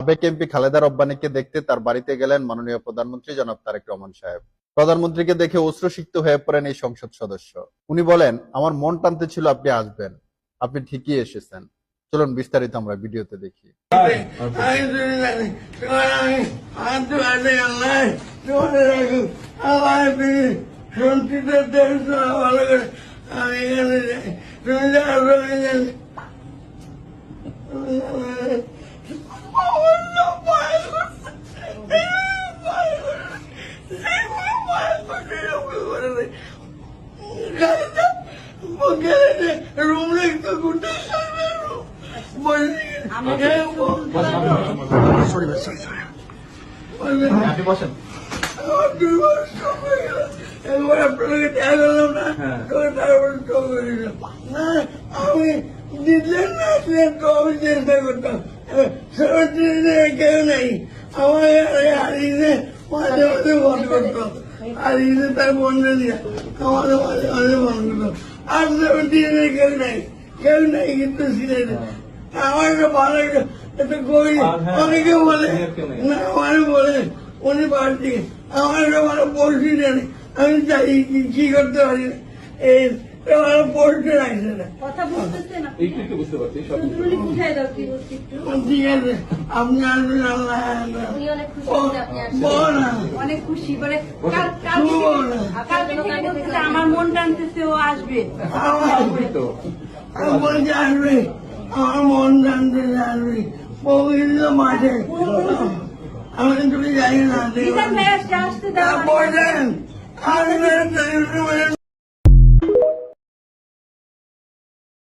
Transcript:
সাবেক এমপি খালেদা রব্বানীকে দেখতে তার বাড়িতে গেলেন মাননীয় প্রধানমন্ত্রী জনাব তারেক রহমান সাহেব। প্রধানমন্ত্রীকে দেখে অশ্রুসিক্ত হয়ে পড়েন এই সংসদ সদস্য। উনি বলেন, আমার মন টানতে ছিল আপনি আসবেন, আপনি ঠিকই এসেছেন। চলুন বিস্তারিত আমরা ভিডিওতে দেখি। রুম রেখে গুটে আপনি বসেন। একবার আপনাকে দেখা গেলাম না, তারপর আমি দিলেন না আসলেন তো আমি চেষ্টা করতাম। কেউ নেই আমার হারিয়ে মাঝে মাঝে ফোন করতো, হারিয়ে তার বন্ধে দিয়ে আমাদের মাঝে মাঝে ফোন করতো। আর 17 কেউ নেই কিন্তু সিলেটে আমার ভালো একটা কবি অনেকে বলে না, আমার বলে উনি পার্টি আমার ভালো পড়ছি জানি আমি চাই কি করতে পারি না, এই ভালো পড়তে লাগছে না। ঠিক আছে আপনি আসবেন, আল্লাহ অনেক খুশি করে আমার মন টানতেছে ও আসবে। বলছি আসবে, আমার মন জানতে আসবে পবিত্র মাঠে। আমি তুমি জানি না আসতে দাও। বলেন